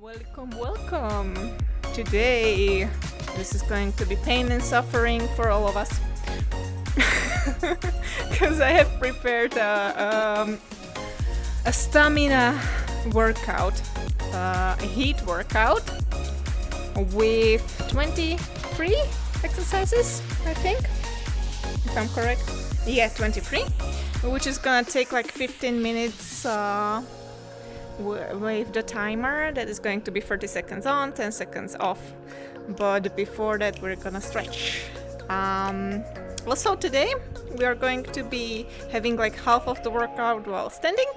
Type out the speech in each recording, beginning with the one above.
Welcome. Today, this is going to be pain and suffering for all of us. Because I have prepared a stamina workout, a HIIT workout with 23 exercises, I think, if I'm correct. Yeah, 23, which is gonna take like 15 minutes with the timer. That is going to be 30 seconds on, 10 seconds off. But before that, we're gonna stretch. Also today, we are going to be having like half of the workout while standing,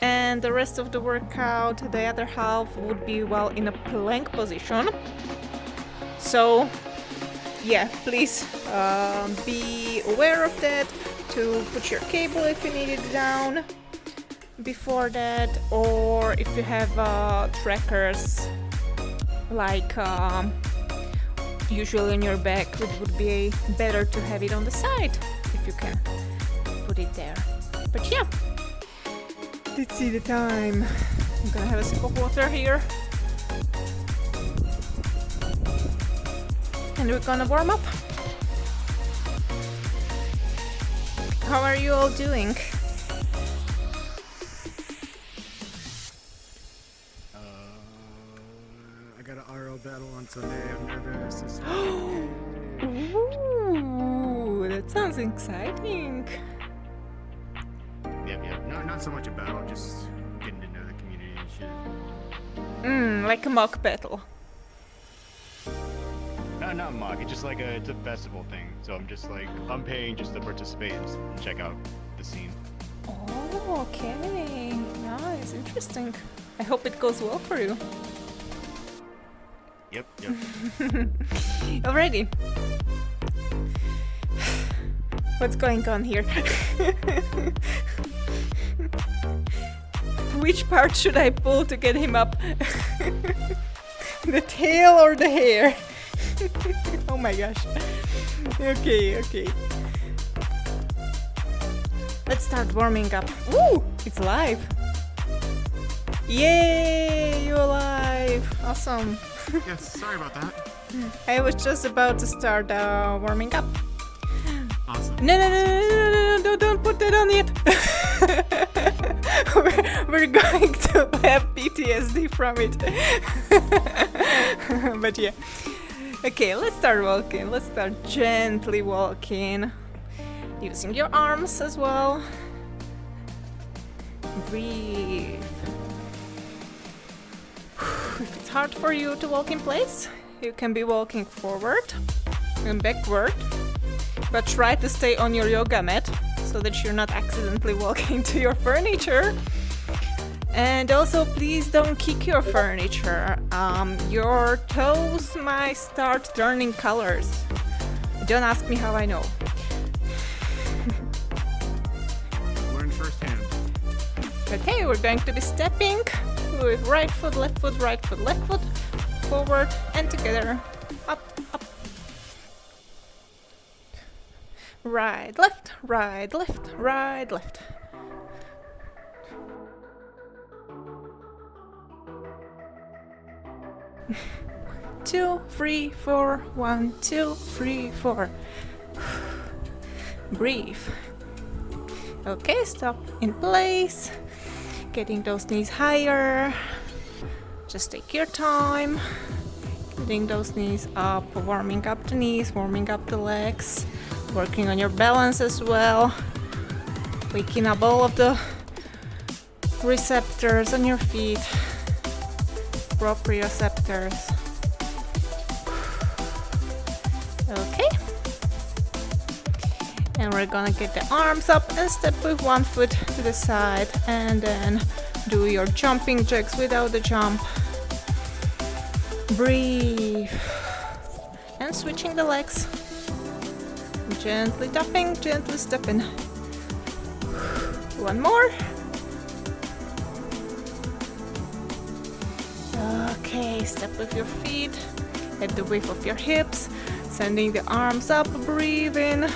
and the rest of the workout, the other half, would be while in a plank position. So yeah, please be aware of that, to put your cable if you need it down before that, or if you have trackers like usually on your back, it would be better to have it on the side if you can put it there. But yeah, let's see the time. I'm gonna have a sip of water here, and we're gonna warm up. How are you all doing? I got an RO battle on Sunday. I'm nervous. Ooh, that sounds exciting. Yep. No, not so much a battle, just getting to know the community and shit. Like a mock battle. No, not mock. It's just like it's a festival thing. So I'm paying just to participate and check out the scene. Oh, okay. Nice, interesting. I hope it goes well for you. Yep. Alrighty. What's going on here? Which part should I pull to get him up? The tail or the hair? Oh my gosh. Okay. Let's start warming up. Ooh, it's live. Yay, you're alive. Awesome. Yes, sorry about that. I was just about to start warming up. Awesome. No, don't put that on yet. we're going to have PTSD from it. But yeah. Okay, let's start walking. Let's start gently walking. Using your arms as well. Breathe. If it's hard for you to walk in place, you can be walking forward and backward, but try to stay on your yoga mat so that you're not accidentally walking to your furniture. And also, please don't kick your furniture. Your toes might start turning colors. Don't ask me how I know. Learn firsthand. Okay, we're going to be stepping with right foot, left foot, left foot, forward and together, up. Right, left. 2, 3, 4, 1, 2, 3, 4. Breathe. Okay, stop in place. Getting those knees higher. Just take your time. Getting those knees up, warming up the knees, warming up the legs, working on your balance as well. Waking up all of the receptors on your feet, proprioceptors. Okay. And we're gonna get the arms up and step with one foot to the side, and then do your jumping jacks without the jump. Breathe. And switching the legs. Gently tapping, gently stepping. One more. Okay, step with your feet at the width of your hips, sending the arms up, breathe in.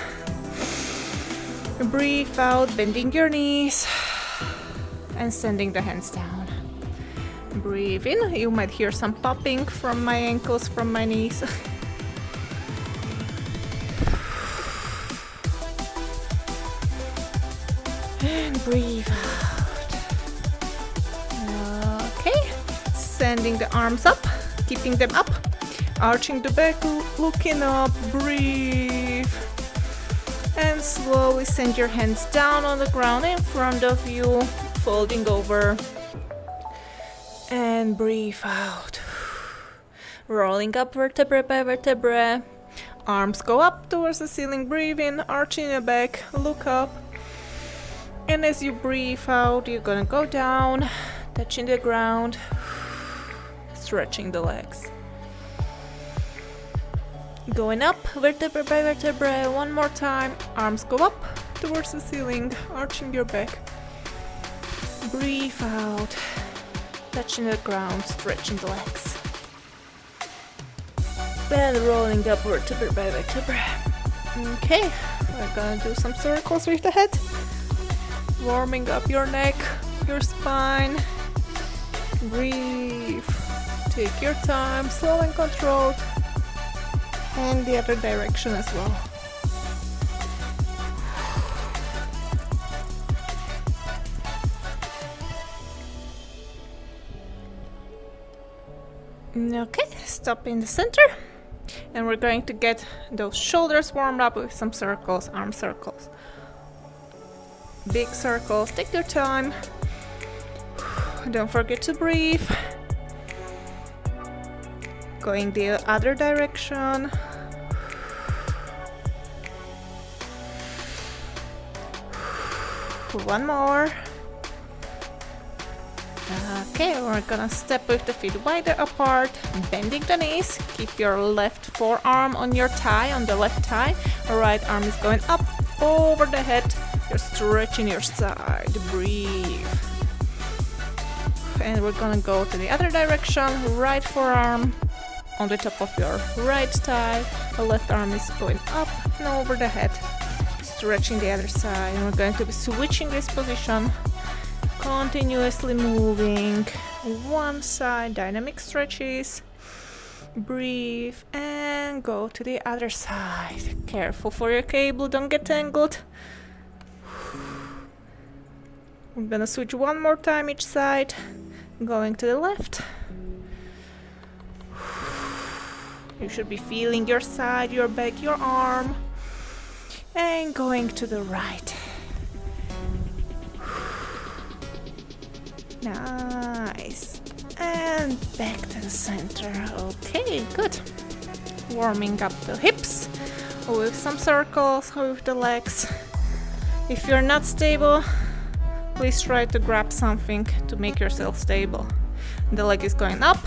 Breathe out, bending your knees and sending the hands down. Breathe in. You might hear some popping from my ankles, from my knees. And breathe out. Okay. Sending the arms up, keeping them up. Arching the back, looking up. Breathe. And slowly send your hands down on the ground in front of you, folding over. And breathe out. Rolling up vertebra by vertebra. Arms go up towards the ceiling. Breathe in, arching your back, look up. And as you breathe out, you're gonna go down, touching the ground, stretching the legs. Going up, vertebra by vertebra, one more time. Arms go up towards the ceiling, arching your back. Breathe out, touching the ground, stretching the legs. And rolling up vertebra by vertebra. Okay, we're gonna do some circles with the head. Warming up your neck, your spine. Breathe. Take your time, slow and controlled. And the other direction as well. Okay, stop in the center. And we're going to get those shoulders warmed up with some circles, arm circles. Big circles, take your time. Don't forget to breathe. Going the other direction. One more. Okay, we're gonna step with the feet wider apart, bending the knees. Keep your left forearm on your thigh, on the left thigh. Right arm is going up over the head. You're stretching your side. Breathe. And we're gonna go to the other direction. Right forearm on the top of your right thigh. The left arm is going up and over the head. Stretching the other side. And we're going to be switching this position. Continuously moving one side, dynamic stretches. Breathe and go to the other side. Careful for your cable, don't get tangled. We're gonna switch one more time each side. Going to the left. You should be feeling your side, your back, your arm. And going to the right. Nice. And back to the center. Okay, good. Warming up the hips with some circles with the legs. If you're not stable, please try to grab something to make yourself stable. The leg is going up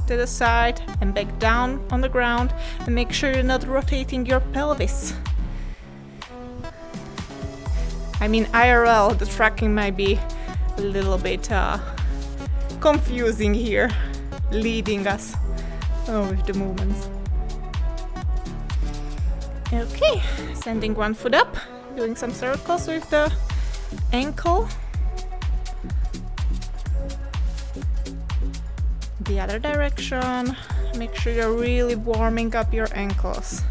to the side and back down on the ground, and make sure you're not rotating your pelvis. I mean, IRL, the tracking might be a little bit confusing here, leading us with the movements. Okay, sending one foot up, doing some circles with the ankle. The other direction. Make sure you're really warming up your ankles.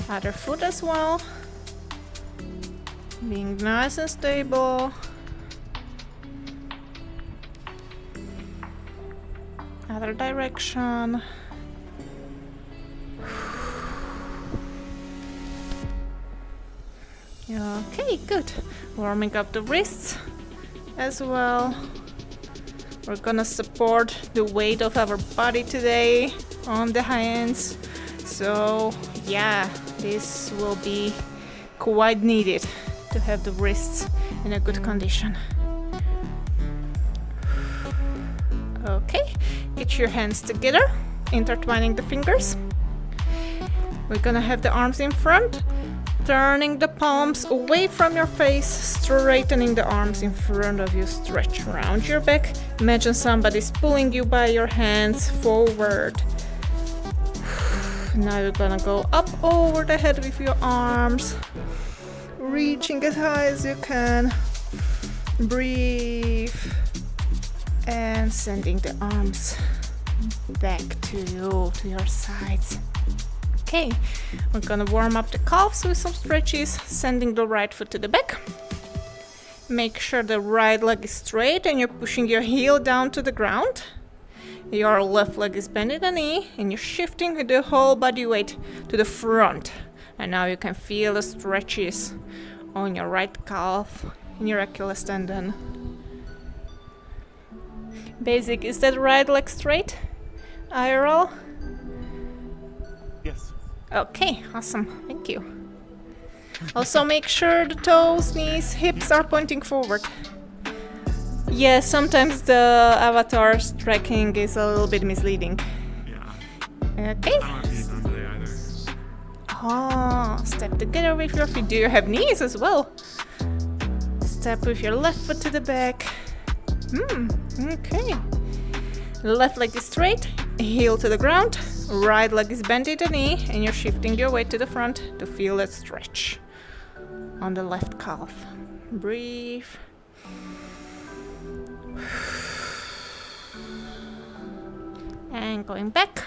Other foot as well. Being nice and stable. Other direction. Okay, good. Warming up the wrists as well. We're gonna support the weight of our body today on the hands. So yeah, this will be quite needed to have the wrists in a good condition. Okay, get your hands together, intertwining the fingers. We're gonna have the arms in front, turning the palms away from your face, straightening the arms in front of you, stretch around your back. Imagine somebody's pulling you by your hands forward. Now you're gonna go up over the head with your arms, reaching as high as you can. Breathe. And sending the arms back to you, to your sides. Okay, we're gonna warm up the calves with some stretches, sending the right foot to the back. Make sure the right leg is straight and you're pushing your heel down to the ground. Your left leg is bending the knee and you're shifting the whole body weight to the front. And now you can feel the stretches on your right calf and your Achilles tendon. Basic, is that right leg straight? IRL? Yes. Okay, awesome, thank you. Also make sure the toes, knees, hips are pointing forward. Yeah, sometimes the avatar's tracking is a little bit misleading. Yeah. Okay. I don't have knees on today either. Oh, step together with your feet. Do you have knees as well? Step with your left foot to the back. Okay. Left leg is straight, heel to the ground, right leg is bent at the knee, and you're shifting your weight to the front to feel that stretch on the left calf. Breathe. And going back.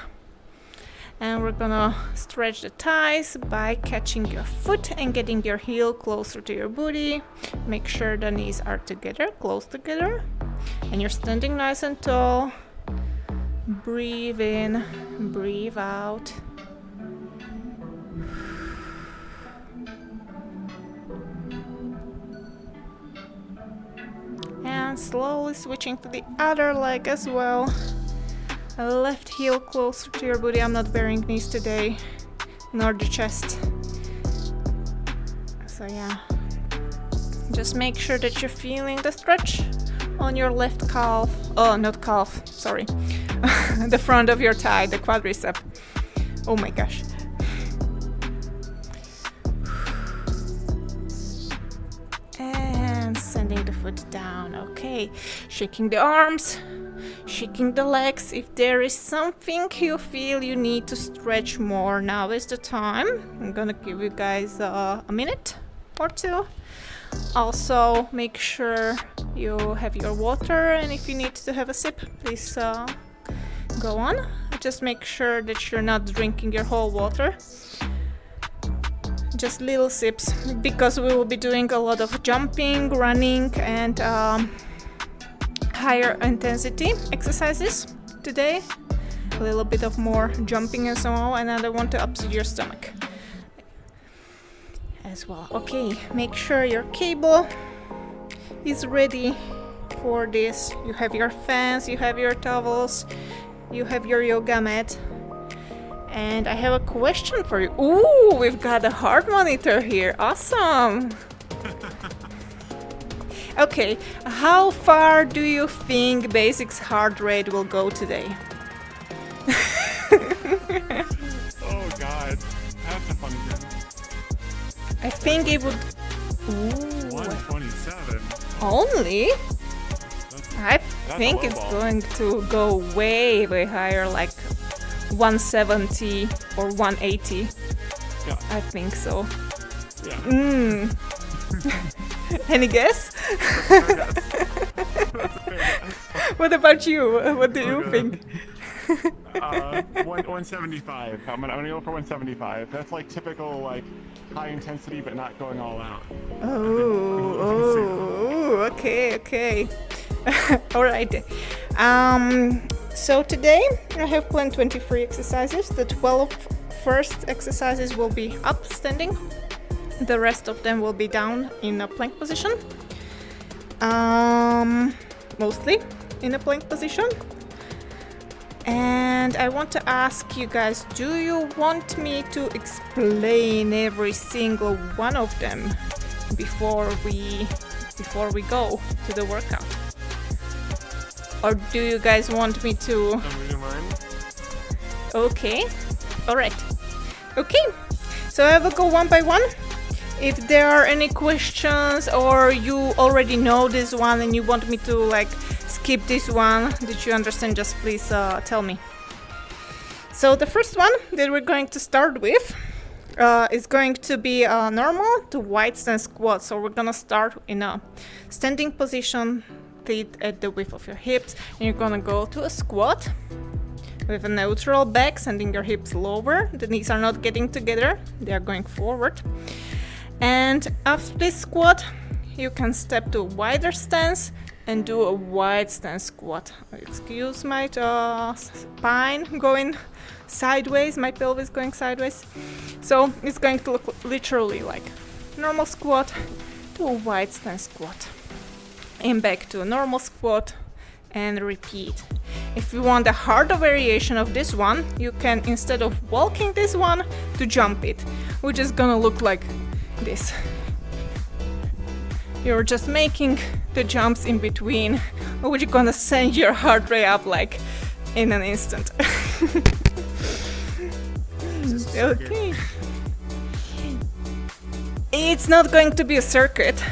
And we're gonna stretch the thighs by catching your foot and getting your heel closer to your booty. Make sure the knees are together, close together. And you're standing nice and tall. Breathe in, breathe out. And slowly switching to the other leg as well. Left heel closer to your booty. I'm not wearing knees today, nor the chest. So yeah, just make sure that you're feeling the stretch on your left calf. Oh, not calf, sorry. The front of your thigh, the quadricep. Oh my gosh. And sending the foot down. Okay, shaking the arms. Shaking the legs. If there is something you feel you need to stretch more, now is the time. I'm gonna give you guys a minute or two. Also, make sure you have your water, and if you need to have a sip, please go on. Just make sure that you're not drinking your whole water. Just little sips, because we will be doing a lot of jumping, running, and higher intensity exercises today. A little bit of more jumping and so on, and I don't want to upset your stomach as well. Okay, make sure your cable is ready for this. You have your fans, you have your towels, you have your yoga mat. And I have a question for you. Ooh, we've got a heart monitor here. Awesome. Okay, how far do you think Basic's heart rate will go today? Oh God, that's a funny thing. I think it would... Ooh. 127. Only? I That's think a low it's ball. going to go way, way higher, like 170 or 180. Yeah. I think so. Yeah. Any guess? That's a fair guess. What about you? What do you Okay. think? 175. I'm gonna go for 175. That's like typical, like high intensity, but not going all out. Oh, okay. All right. So today I have planned 23 exercises. The 12 first exercises will be up, standing. The rest of them will be down in a plank position. Mostly in a plank position. And I want to ask you guys, do you want me to explain every single one of them before we go to the workout? Or do you guys want me to? Don't mind. Okay, all right. Okay, so I will go one by one. If there are any questions or you already know this one and you want me to like skip this one, did you understand, just please tell me. So the first one that we're going to start with is going to be normal to wide stance squat. So we're gonna start in a standing position, feet at the width of your hips, and you're gonna go to a squat with a neutral back, sending your hips lower. The knees are not getting together, they are going forward. And after this squat, you can step to a wider stance and do a wide stance squat. Excuse my spine going sideways, my pelvis going sideways. So it's going to look literally like normal squat to a wide stance squat. And back to a normal squat and repeat. If you want a harder variation of this one, you can, instead of walking this one, to jump it, which is gonna look like this. You're just making the jumps in between, which is gonna send your heart rate up like in an instant. Okay. It's not going to be a circuit,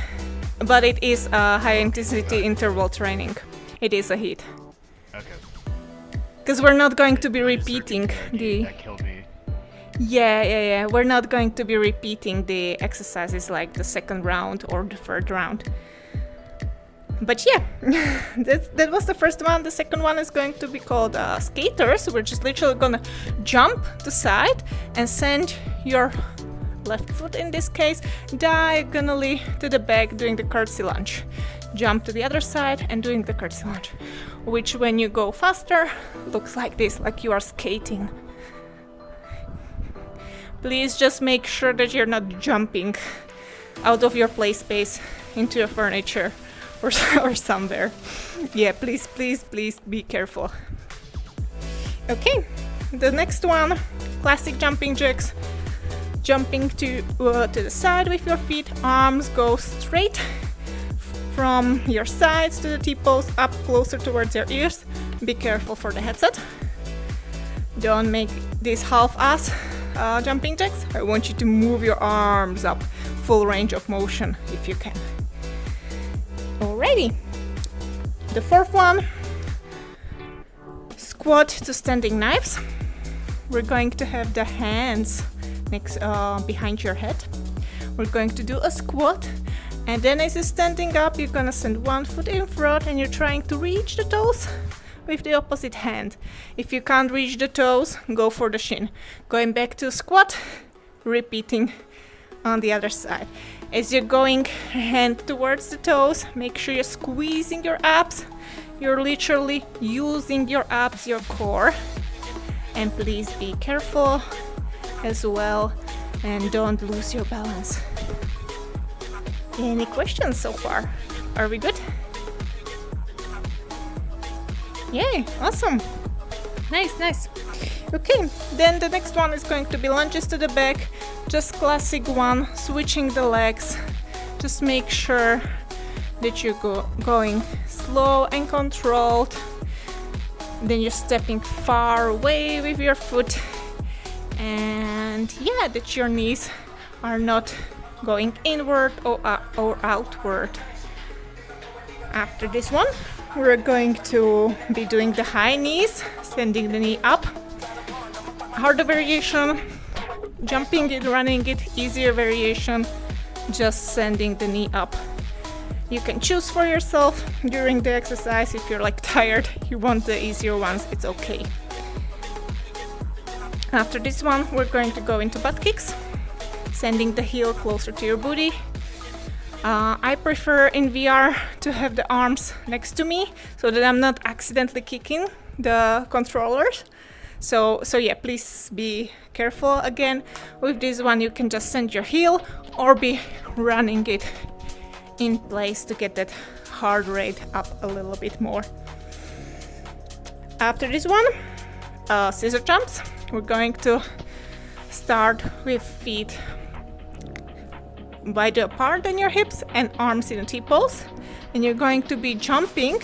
but it is a high intensity interval training. It is a HIIT. Okay. Because we're not going to be repeating the... That killed me. Yeah. We're not going to be repeating the exercises like the second round or the third round. But yeah, that was the first one. The second one is going to be called skaters. We're just literally gonna jump to side and send your left foot, in this case, diagonally to the back, doing the curtsy lunge. Jump to the other side and doing the curtsy lunge, which when you go faster looks like this, like you are skating. Please just make sure that you're not jumping out of your play space into your furniture or somewhere. Yeah, please be careful. Okay, the next one, classic jumping jacks. Jumping to the side with your feet, arms go straight from your sides to the T-pose, up closer towards your ears. Be careful for the headset. Don't make this half-ass jumping jacks. I want you to move your arms up, full range of motion if you can. Alrighty. The fourth one, squat to standing knives. We're going to have the hands next behind your head. We're going to do a squat, and then as you're standing up, you're gonna send one foot in front and you're trying to reach the toes with the opposite hand. If you can't reach the toes, go for the shin. Going back to squat, repeating on the other side. As you're going hand towards the toes, make sure you're squeezing your abs. You're literally using your abs, your core. And please be careful as well and don't lose your balance. Any questions so far? Are we good? Yay, awesome. Nice. Okay, then the next one is going to be lunges to the back. Just classic one, switching the legs. Just make sure that you're going slow and controlled. Then you're stepping far away with your foot. And yeah, that your knees are not going inward or outward. After this one, we're going to be doing the high knees, sending the knee up. Harder variation, jumping it, running it. Easier variation, just sending the knee up. You can choose for yourself during the exercise. If you're like tired, you want the easier ones, it's okay. After this one, we're going to go into butt kicks, sending the heel closer to your booty. I prefer in VR to have the arms next to me so that I'm not accidentally kicking the controllers. So yeah, please be careful. Again, with this one, you can just send your heel or be running it in place to get that heart rate up a little bit more. After this one, scissor jumps. We're going to start with feet wide apart than your hips and arms in a T-pose. And you're going to be jumping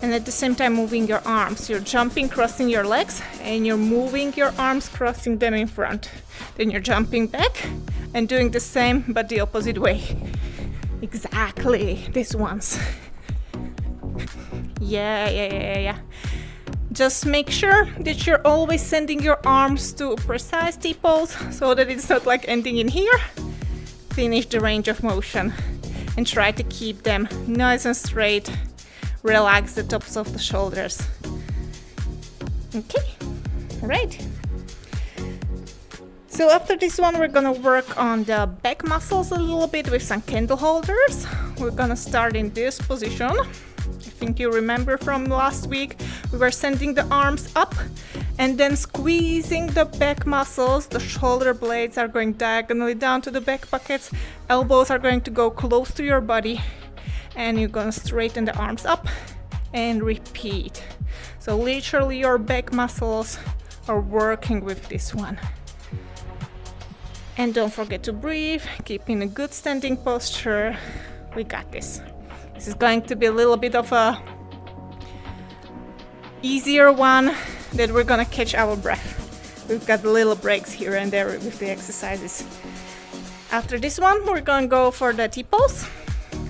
and at the same time moving your arms. You're jumping, crossing your legs, and you're moving your arms, crossing them in front. Then you're jumping back and doing the same but the opposite way. Exactly, these ones. Yeah. Just make sure that you're always sending your arms to precise T-pose so that it's not like ending in here. Finish the range of motion and try to keep them nice and straight. Relax the tops of the shoulders. Okay, right. So after this one, we're gonna work on the back muscles a little bit with some candle holders. We're gonna start in this position. I think you remember from last week, we were sending the arms up and then squeezing the back muscles. The shoulder blades are going diagonally down to the back pockets. Elbows are going to go close to your body, and you're gonna straighten the arms up and repeat. So literally your back muscles are working with this one. And don't forget to breathe, keep in a good standing posture. We got this. This is going to be a little bit of a easier one that we're gonna catch our breath. We've got little breaks here and there with the exercises. After this one, we're gonna go for the T-pose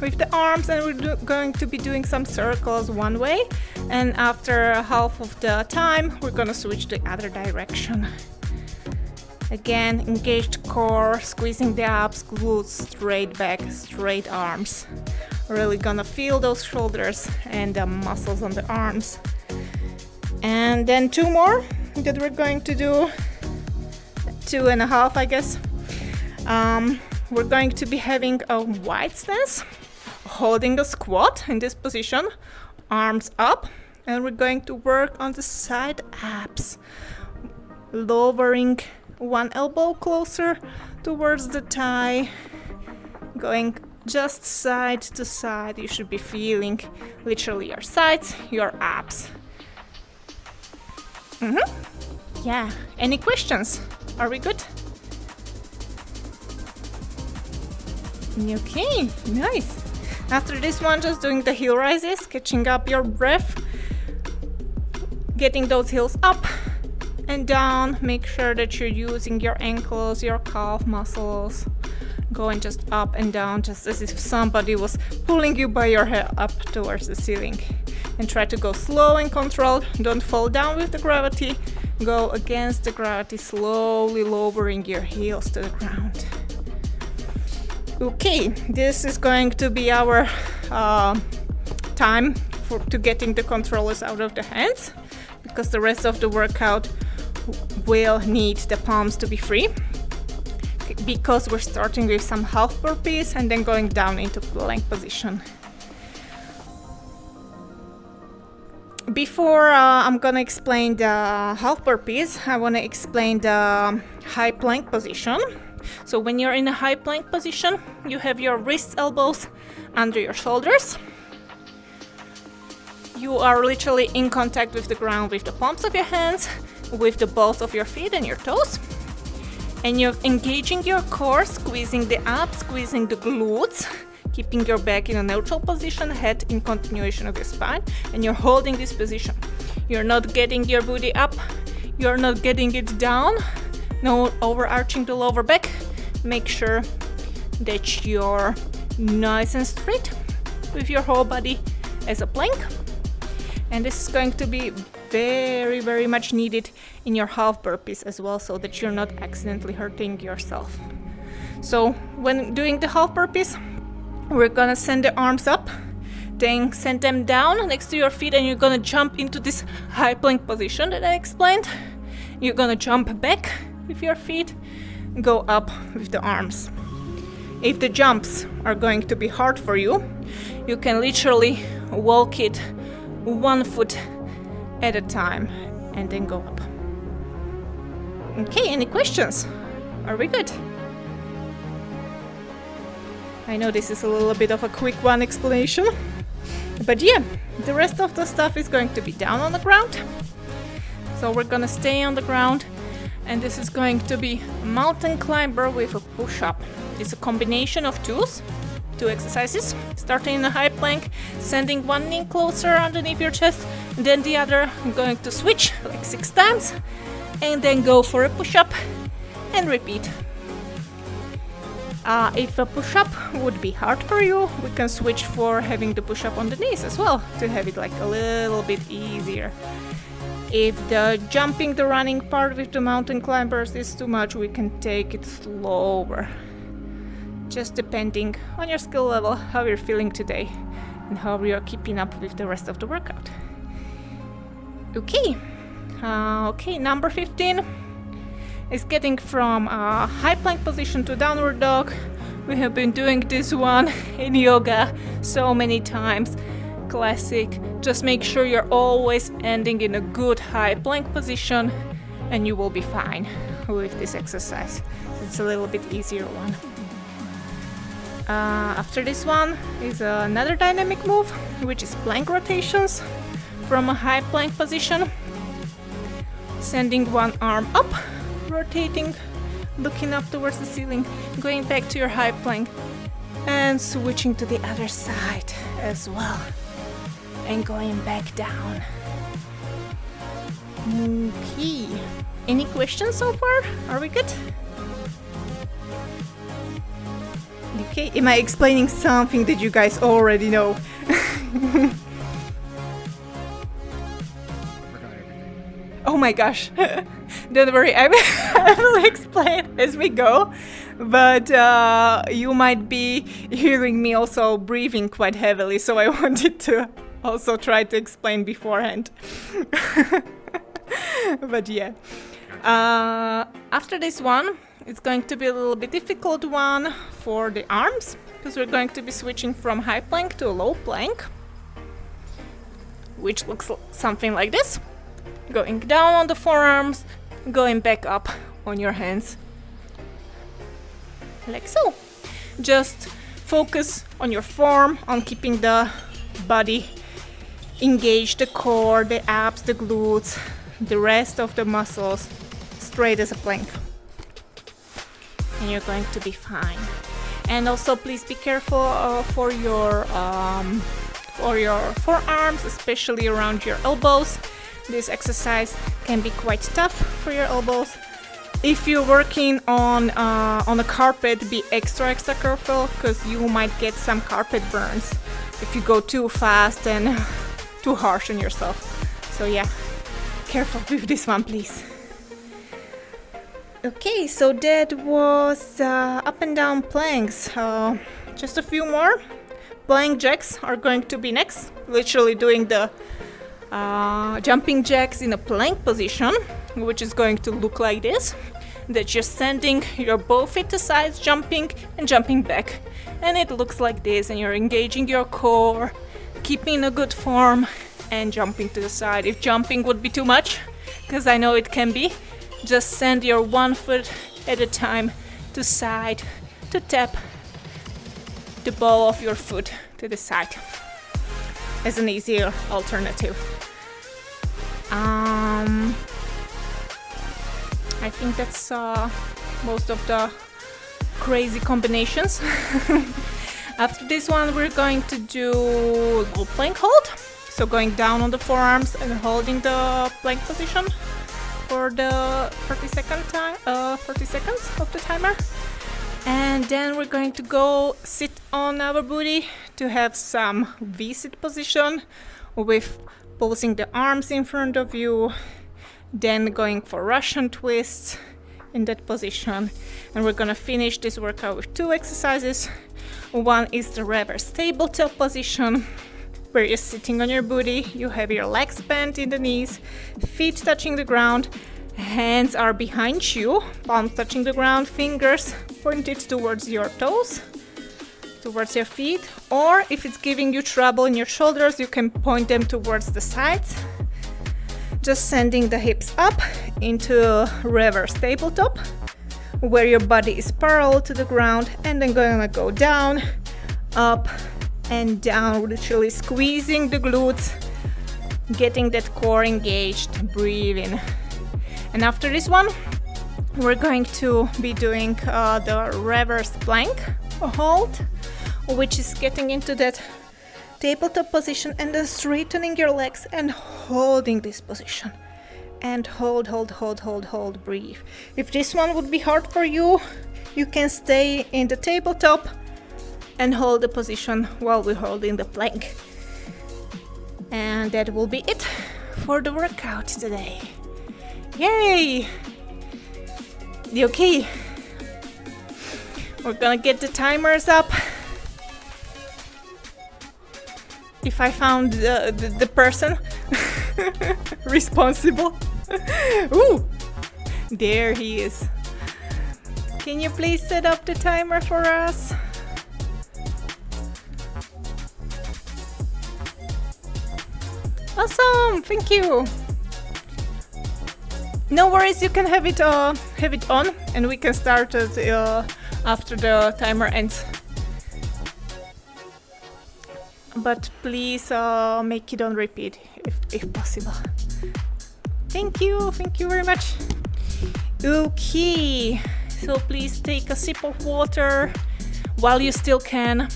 with the arms, and we're going to be doing some circles one way, and after half of the time, we're gonna switch the other direction. Again, engaged core, squeezing the abs, glutes, straight back, straight arms. Really gonna feel those shoulders and the muscles on the arms. And then 2 more that we're going to do, 2.5 I guess. We're going to be having a wide stance, holding a squat in this position, arms up, and we're going to work on the side abs, lowering one elbow closer towards the thigh, going just side to side. You should be feeling literally your sides, your abs. Yeah, any questions? Are we good? Okay, nice. After this one, just doing the heel rises, catching up your breath, getting those heels up and down. Make sure that you're using your ankles, your calf muscles, going just up and down, just as if somebody was pulling you by your hair up towards the ceiling. And try to go slow and controlled. Don't fall down with the gravity. Go against the gravity, slowly lowering your heels to the ground. Okay, this is going to be our time to getting the controllers out of the hands, because the rest of the workout will need the palms to be free, because we're starting with some half burpees and then going down into plank position. Before I'm gonna explain the half burpees, I wanna explain the high plank position. So when you're in a high plank position, you have your wrists, elbows under your shoulders. You are literally in contact with the ground with the palms of your hands, with the balls of your feet and your toes. And you're engaging your core, squeezing the abs, squeezing the glutes, keeping your back in a neutral position, head in continuation of your spine, and you're holding this position. You're not getting your booty up, you're not getting it down, no overarching the lower back. Make sure that you're nice and straight with your whole body as a plank. And this is going to be very, very much needed in your half burpees as well, so that you're not accidentally hurting yourself. So when doing the half burpees, we're gonna send the arms up, then send them down next to your feet, and you're gonna jump into this high plank position that I explained. You're gonna jump back with your feet, go up with the arms. If the jumps are going to be hard for you, you can literally walk it 1 foot at a time and then go up. Okay, any questions? Are we good? I know this is a little bit of a quick one explanation, but yeah, the rest of the stuff is going to be down on the ground. So we're gonna stay on the ground, and this is going to be a mountain climber with a push-up. It's a combination of two exercises, starting in a high plank, sending one knee closer underneath your chest, and then the other. I'm going to switch like 6 times, and then go for a push-up and repeat. If a push-up would be hard for you, we can switch for having the push-up on the knees as well to have it like a little bit easier. If the jumping, the running part with the mountain climbers is too much, we can take it slower. Just depending on your skill level, how you're feeling today, and how you're keeping up with the rest of the workout. Okay, number 15 is getting from a high plank position to downward dog. We have been doing this one in yoga so many times. Classic. Just make sure you're always ending in a good high plank position and you will be fine with this exercise. It's a little bit easier one. After this one is another dynamic move, which is plank rotations from a high plank position. Sending one arm up, rotating, looking up towards the ceiling, going back to your high plank, and switching to the other side as well, and going back down. Okay, any questions so far? Are we good? Okay, am I explaining something that you guys already know? Oh my gosh, don't worry, I will explain as we go, but you might be hearing me also breathing quite heavily, so I wanted to also try to explain beforehand. But yeah, after this one, it's going to be a little bit difficult one for the arms, because we're going to be switching from high plank to a low plank, which looks something like this. Going down on the forearms, going back up on your hands, like so. Just focus on your form, on keeping the body engaged, the core, the abs, the glutes, the rest of the muscles straight as a plank. And you're going to be fine. And also please be careful for your forearms, especially around your elbows. This exercise can be quite tough for your elbows. If you're working on a carpet, be extra careful, because you might get some carpet burns if you go too fast and too harsh on yourself. So yeah, careful with this one, please. Okay, so that was up and down planks. Just a few more. Plank jacks are going to be next. Literally doing the jumping jacks in a plank position, which is going to look like this. That's just sending your both feet to sides, jumping and jumping back. And it looks like this, and you're engaging your core, keeping a good form, and jumping to the side. If jumping would be too much, because I know it can be, just send your one foot at a time to side to tap the ball of your foot to the side as an easier alternative. I think that's most of the crazy combinations. After this one, we're going to do low plank hold. So going down on the forearms and holding the plank position for the 30 seconds of the timer. And then we're going to go sit on our booty to have some V-sit position with pulsing the arms in front of you, then going for Russian twists in that position. And we're gonna finish this workout with two exercises. One is the reverse tabletop position, where you're sitting on your booty, you have your legs bent in the knees, feet touching the ground, hands are behind you, palms touching the ground, fingers pointed towards your toes, towards your feet, or if it's giving you trouble in your shoulders, you can point them towards the sides. Just sending the hips up into reverse tabletop, where your body is parallel to the ground, and then gonna go down, up, and down, literally squeezing the glutes, getting that core engaged, breathing. And after this one, we're going to be doing the reverse plank hold, which is getting into that tabletop position and then straightening your legs and holding this position. And hold, breathe. If this one would be hard for you, you can stay in the tabletop and hold the position while we're holding the plank. And that will be it for the workout today. Yay! Okay, we're gonna get the timers up. If I found the person responsible. Ooh, there he is. Can you please set up the timer for us? Awesome, thank you. No worries, you can have it on, and we can start it after the timer ends. But please make it on repeat if possible. Thank you very much. Okay, so please take a sip of water while you still can.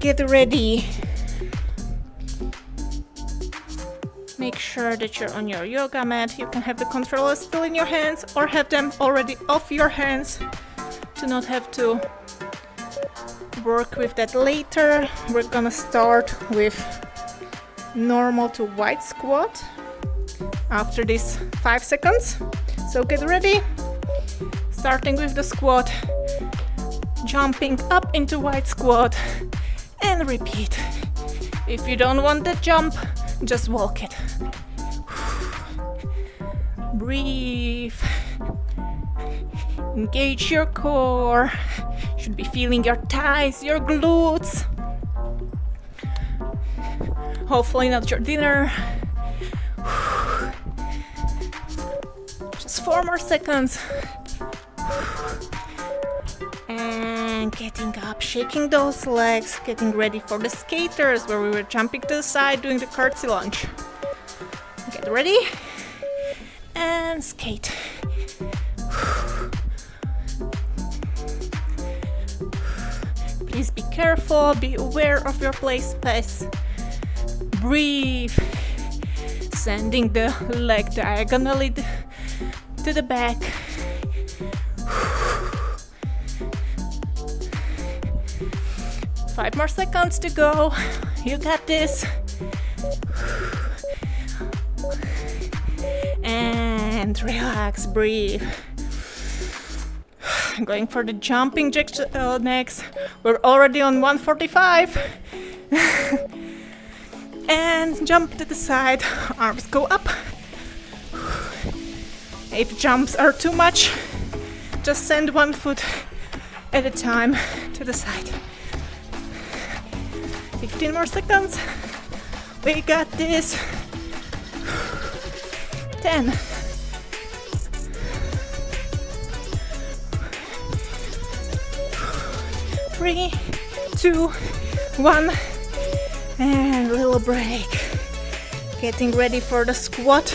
Get ready. Make sure that you're on your yoga mat. You can have the controllers still in your hands or have them already off your hands to not have to work with that later. We're gonna start with normal to wide squat after these 5 seconds. So get ready. Starting with the squat, jumping up into wide squat and repeat. If you don't want the jump, just walk it. Breathe. Engage your core. Should be feeling your thighs, your glutes. Hopefully not your dinner. Just 4 more seconds. And getting up, shaking those legs, getting ready for the skaters where we were jumping to the side, doing the curtsy lunge. Get ready and skate. Please be careful, be aware of your play space. Breathe, sending the leg diagonally to the back. 5 more seconds to go. You got this. And relax, breathe. I'm going for the jumping jack next. We're already on 145. And jump to the side. Arms go up. If jumps are too much, just send one foot at a time to the side. 15 more seconds. We got this. 10. 3, 2, 1, and a little break. Getting ready for the squat.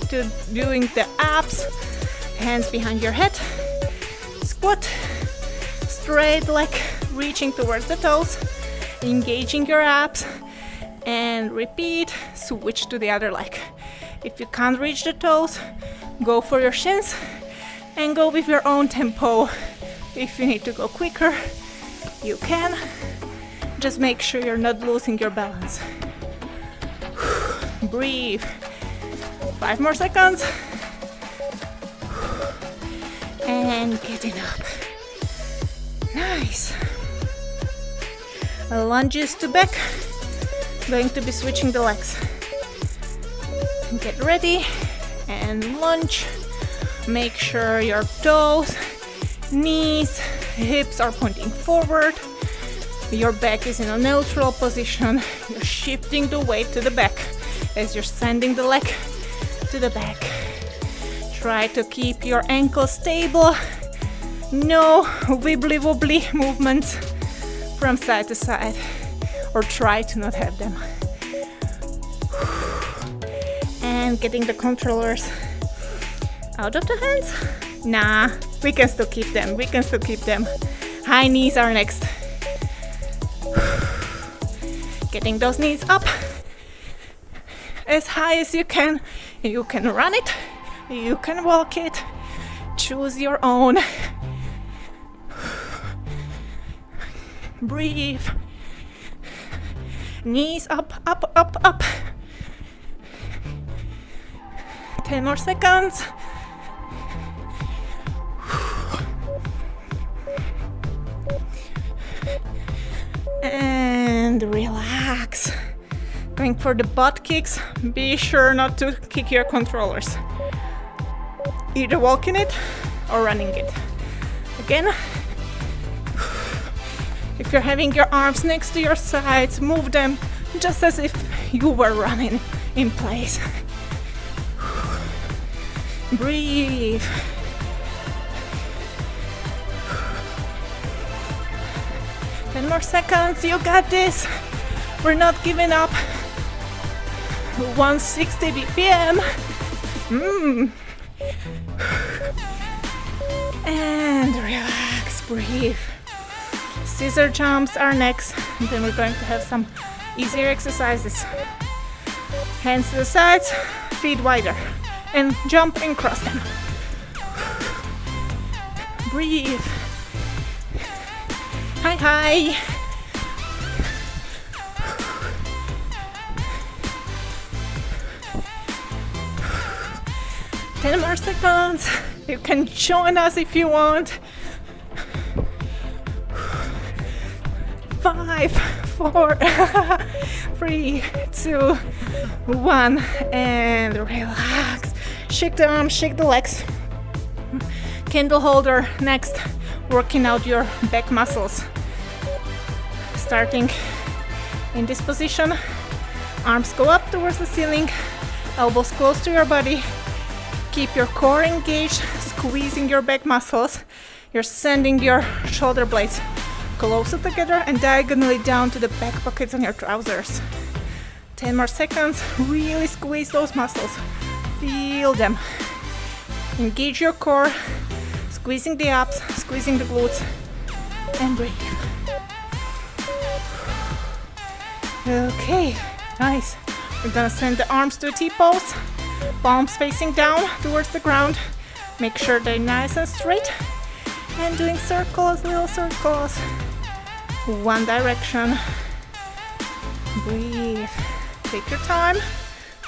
To doing the abs. Hands behind your head. Squat. Straight leg reaching towards the toes. Engaging your abs. And repeat. Switch to the other leg. If you can't reach the toes, go for your shins and go with your own tempo. If you need to go quicker, you can. Just make sure you're not losing your balance. Breathe. 5 more seconds. And getting up. Nice. Lunges to back. Going to be switching the legs. Get ready and lunge. Make sure your toes, knees, hips are pointing forward. Your back is in a neutral position. You're shifting the weight to the back as you're sending the leg to the back. Try to keep your ankles stable. No wibbly wobbly movements from side to side, or try to not have them. And getting the controllers out of the hands. Nah, we can still keep them. High knees are next. Getting those knees up as high as you can. You can run it, you can walk it. Choose your own. Breathe. Knees up, up, up, up. 10 more seconds. And relax. Going for the butt kicks. Be sure not to kick your controllers. Either walking it or running it. Again. If you're having your arms next to your sides, move them just as if you were running in place. Breathe. Ten more seconds, you got this. We're not giving up. 160 BPM. And relax, breathe. Scissor jumps are next, and then we're going to have some easier exercises. Hands to the sides, feet wider, and jump and cross them. Breathe. Hi, hi. Ten more seconds. You can join us if you want. 5, 4, 3, 2, 1, and relax. Shake the arms, shake the legs. Candle holder next, working out your back muscles. Starting in this position, arms go up towards the ceiling, elbows close to your body. Keep your core engaged, squeezing your back muscles. You're sending your shoulder blades closer together and diagonally down to the back pockets on your trousers. 10 more seconds. Really squeeze those muscles. Feel them. Engage your core, squeezing the abs, squeezing the glutes, and breathe. Okay, nice. We're gonna send the arms to a T-pose. Palms facing down towards the ground. Make sure they're nice and straight. And doing circles, little circles. One direction. Breathe. Take your time.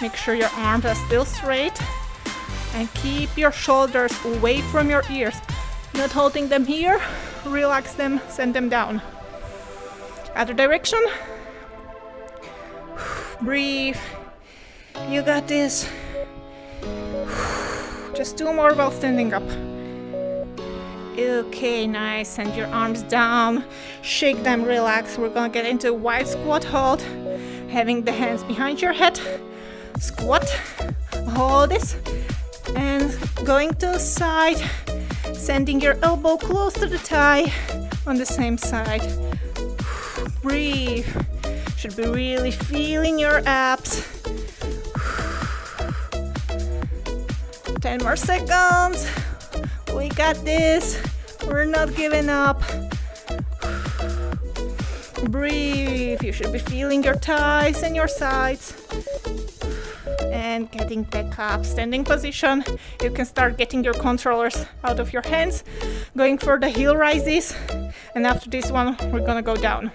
Make sure your arms are still straight. And keep your shoulders away from your ears. Not holding them here. Relax them, send them down. Other direction. Breathe. You got this. Just 2 more while standing up. Okay, nice. Send your arms down. Shake them, relax. We're gonna get into a wide squat hold. Having the hands behind your head. Squat. Hold this. And going to the side. Sending your elbow close to the thigh on the same side. Breathe. Should be really feeling your abs. 10 more seconds. We got this. We're not giving up. Breathe. You should be feeling your thighs and your sides. And getting back up. Standing position. You can start getting your controllers out of your hands. Going for the heel rises. And after this one, we're gonna go down.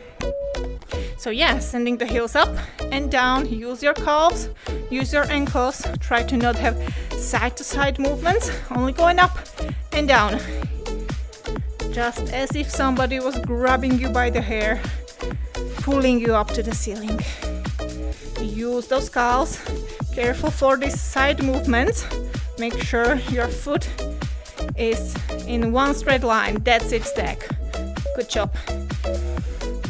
So yeah, sending the heels up and down. Use your calves, use your ankles. Try to not have side-to-side movements, only going up and down. Just as if somebody was grabbing you by the hair, pulling you up to the ceiling. Use those calves. Careful for these side movements. Make sure your foot is in one straight line. That's it, stack. Good job.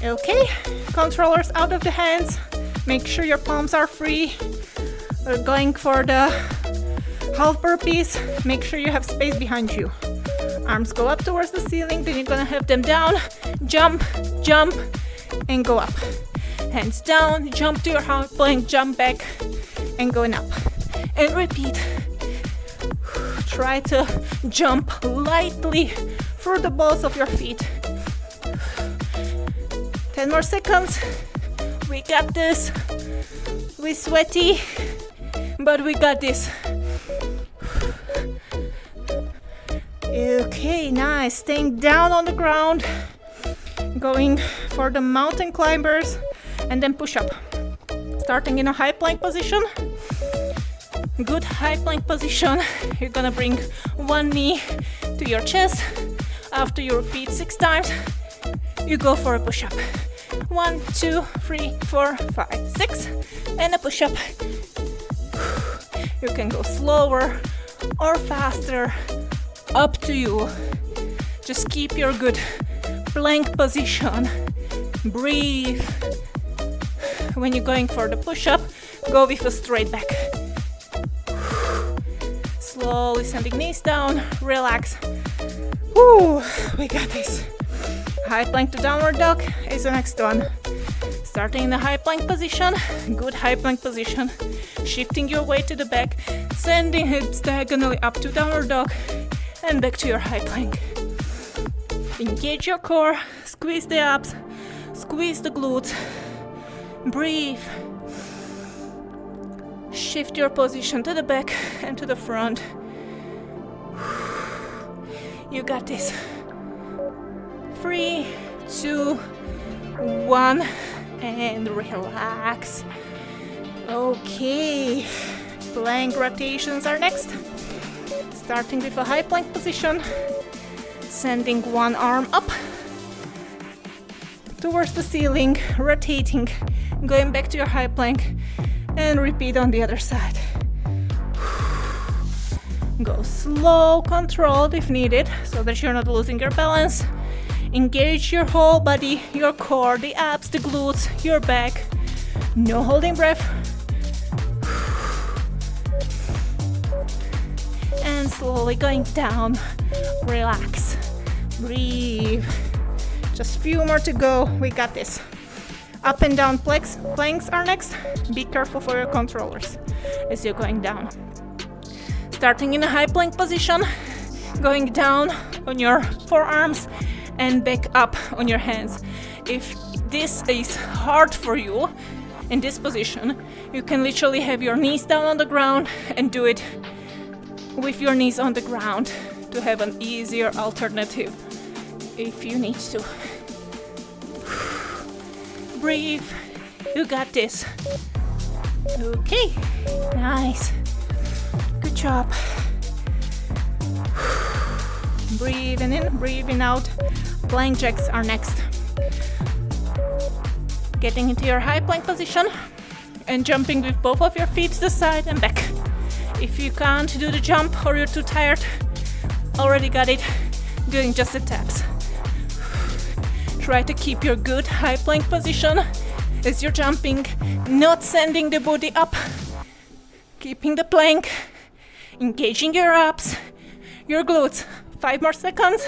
Okay, controllers out of the hands. Make sure your palms are free. We're going for the half burpees. Make sure you have space behind you. Arms go up towards the ceiling, then you're gonna have them down, jump, jump, and go up. Hands down, jump to your high plank, jump back, and going up. And repeat. Try to jump lightly through the balls of your feet. 10 more seconds. We got this. We're sweaty, but we got this. Okay, nice. Staying down on the ground. Going for the mountain climbers and then push up. Starting in a high plank position. Good high plank position. You're gonna bring one knee to your chest. After you repeat 6 times, you go for a push-up. 1, 2, 3, 4, 5, 6, and a push-up. You can go slower or faster, up to you. Just keep your good plank position. Breathe. When you're going for the push-up, go with a straight back. Slowly sending knees down, relax. Woo, we got this. High plank to downward dog is the next one. Starting in the high plank position, good high plank position. Shifting your weight to the back, sending hips diagonally up to downward dog and back to your high plank. Engage your core, squeeze the abs, squeeze the glutes. Breathe. Shift your position to the back and to the front. You got this. 3, 2, 1, and relax. Okay, plank rotations are next. Starting with a high plank position, sending one arm up towards the ceiling, rotating, going back to your high plank, and repeat on the other side. Go slow, controlled if needed, so that you're not losing your balance. Engage your whole body, your core, the abs, the glutes, your back. No holding breath. And slowly going down. Relax. Breathe. Just few more to go. We got this. Up and down planks are next. Be careful for your controllers as you're going down. Starting in a high plank position, going down on your forearms and back up on your hands. If this is hard for you in this position, you can literally have your knees down on the ground and do it with your knees on the ground to have an easier alternative if you need to. Breathe. You got this. Okay, nice. Good job. Breathing in, breathing out. Plank jacks are next. Getting into your high plank position and jumping with both of your feet to the side and back. If you can't do the jump or you're too tired, already got it, doing just the taps. Try to keep your good high plank position as you're jumping, not sending the body up. Keeping the plank, engaging your abs, your glutes. 5 more seconds.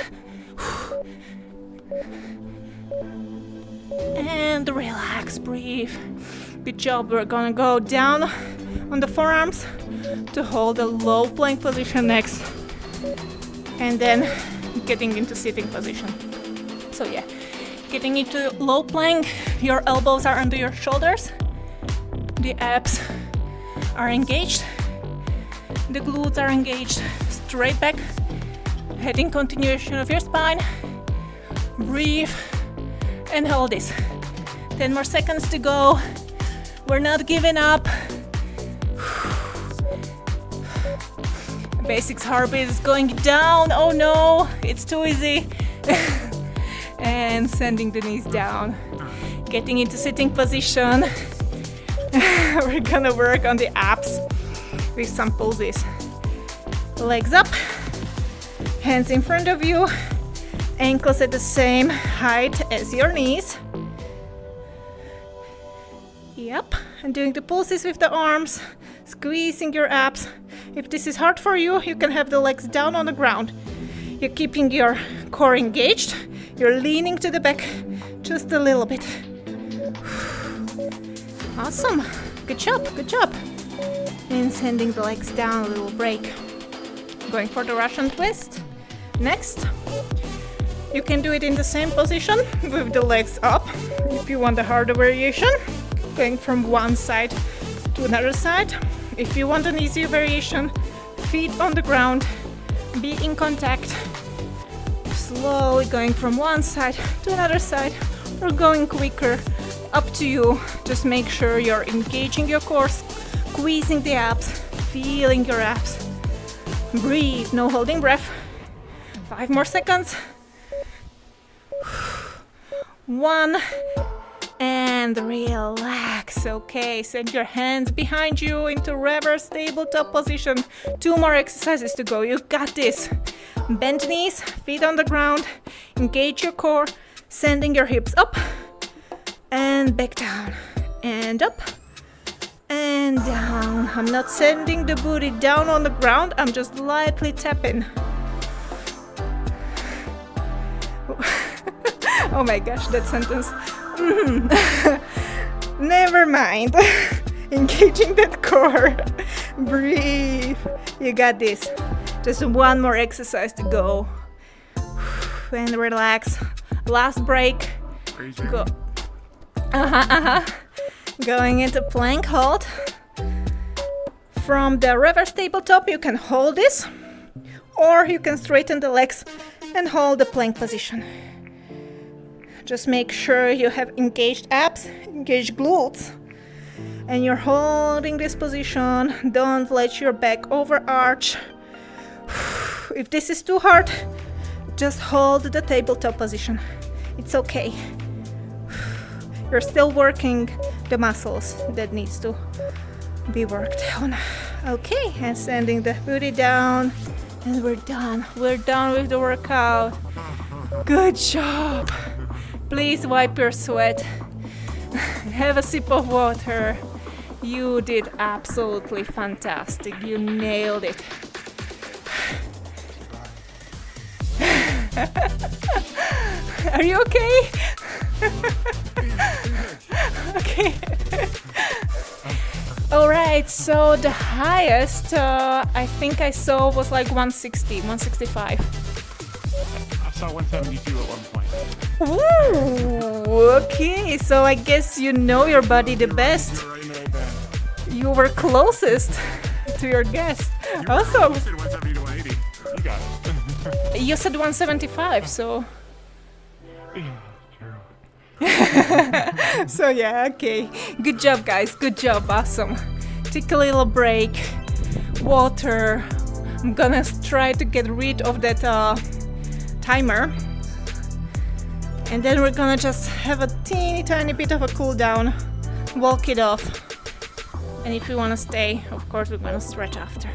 And relax, breathe. Good job. We're gonna go down on the forearms to hold a low plank position next. And then getting into sitting position. So yeah, getting into low plank, your elbows are under your shoulders. The abs are engaged. The glutes are engaged. Straight back. Heading continuation of your spine. Breathe and hold this. 10 more seconds to go. We're not giving up. Basics heartbeat is going down. Oh no, it's too easy. And sending the knees down. Getting into sitting position. We're gonna work on the abs with some poses. Legs up. Hands in front of you, ankles at the same height as your knees. Yep, and doing the pulses with the arms, squeezing your abs. If this is hard for you, you can have the legs down on the ground. You're keeping your core engaged, you're leaning to the back just a little bit. Awesome, good job, good job. And sending the legs down, a little break. Going for the Russian twist. Next, you can do it in the same position with the legs up if you want a harder variation, going from one side to another side. If you want an easier variation, feet on the ground, be in contact, slowly going from one side to another side or going quicker, up to you. Just make sure you're engaging your core, squeezing the abs, feeling your abs. Breathe, no holding breath. 5 more seconds. 1 and relax. Okay, send your hands behind you into reverse tabletop position. 2 more exercises to go. You got this. Bend knees, feet on the ground. Engage your core, sending your hips up and back down and up and down. I'm not sending the booty down on the ground, I'm just lightly tapping. Oh my gosh, that sentence. Never mind. Engaging that core. Breathe. You got this. Just 1 more exercise to go. And relax. Last break. Go. Going into plank hold. From the reverse tabletop, you can hold this, or you can straighten the legs and hold the plank position. Just make sure you have engaged abs, engaged glutes, and you're holding this position. Don't let your back overarch. If this is too hard, just hold the tabletop position. It's okay. You're still working the muscles that needs to be worked on. Okay, and sending the booty down, and we're done. We're done with the workout. Good job. Please wipe your sweat. Have a sip of water. You did absolutely fantastic. You nailed it. Are you okay? Okay. All right, so the highest I think I saw was like 160, 165. I saw 172 at one point. Ooh, okay, so I guess you know your body the best. You were closest to your guest. Awesome. You said 170 to 180. You got it. You said 175, so... So yeah, okay. Good job, guys. Good job. Awesome. Take a little break. Water. I'm gonna try to get rid of that timer. And then we're gonna just have a teeny tiny bit of a cool down. Walk it off. And if you wanna stay, of course, we're gonna stretch after.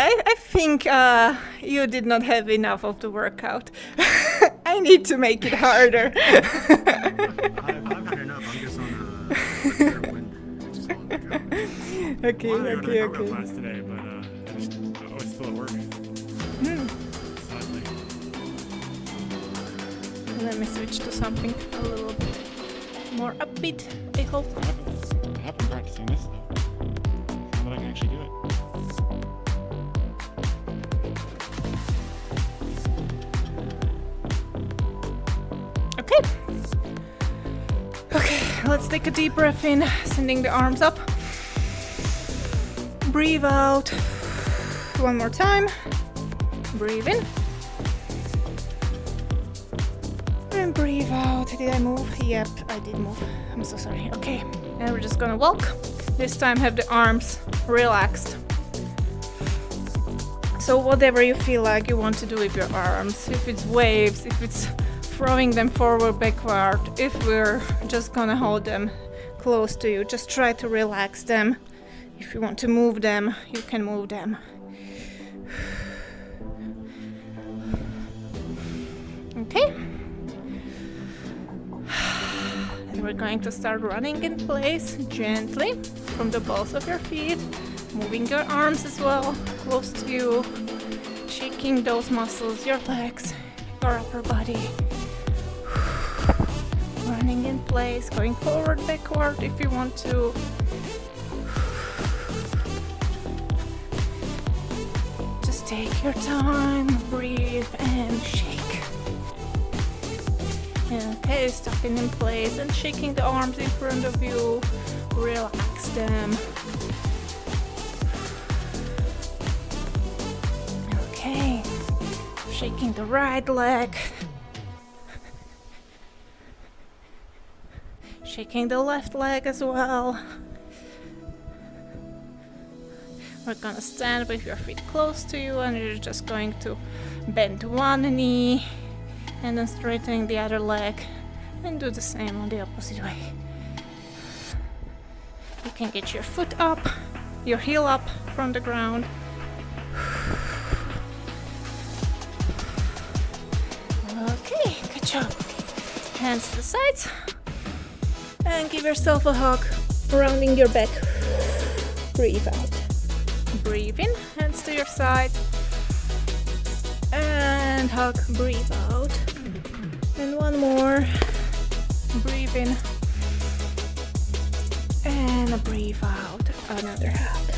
I think you did not have enough of the workout. I need to make it harder. I've had enough. I'm just on a third one. Which is all the go. Okay. Class today, but I was still at work. Sadly. Let me switch to something a little bit more upbeat, I hope. I have been practicing this stuff. Now that I can actually do it. Okay, let's take a deep breath in, sending the arms up. Breathe out. One more time. Breathe in. And breathe out. Did I move? Yep, I did move. I'm so sorry. Okay, and we're just gonna walk. This time have the arms relaxed. So whatever you feel like you want to do with your arms, if it's waves, if it's throwing them forward, backward, if we're just gonna hold them close to you, just try to relax them. If you want to move them, you can move them. Okay, we're going to start running in place gently from the balls of your feet, moving your arms as well close to you, shaking those muscles, your legs, your upper body. Running in place, going forward, backward if you want to. Just take your time, breathe and shake. Okay, stopping in place and shaking the arms in front of you. Relax them. Okay, shaking the right leg. Shaking the left leg as well. We're gonna stand with your feet close to you and you're just going to bend one knee and then straightening the other leg and do the same on the opposite way. You can get your foot up, your heel up from the ground. Okay, good job. Hands to the sides and give yourself a hug, rounding your back. Breathe out. Breathe in, hands to your side and hug, breathe out. And one more. Breathe in and breathe out. Another hug.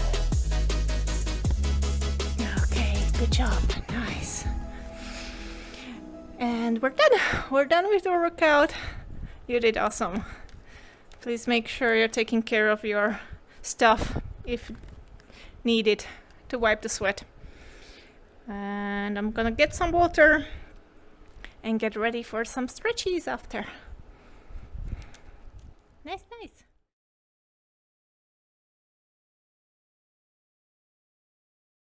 Okay, good job. Nice. And we're done. We're done with the workout. You did awesome. Please make sure you're taking care of your stuff if needed to wipe the sweat. And I'm gonna get some water and get ready for some stretchies after. Nice.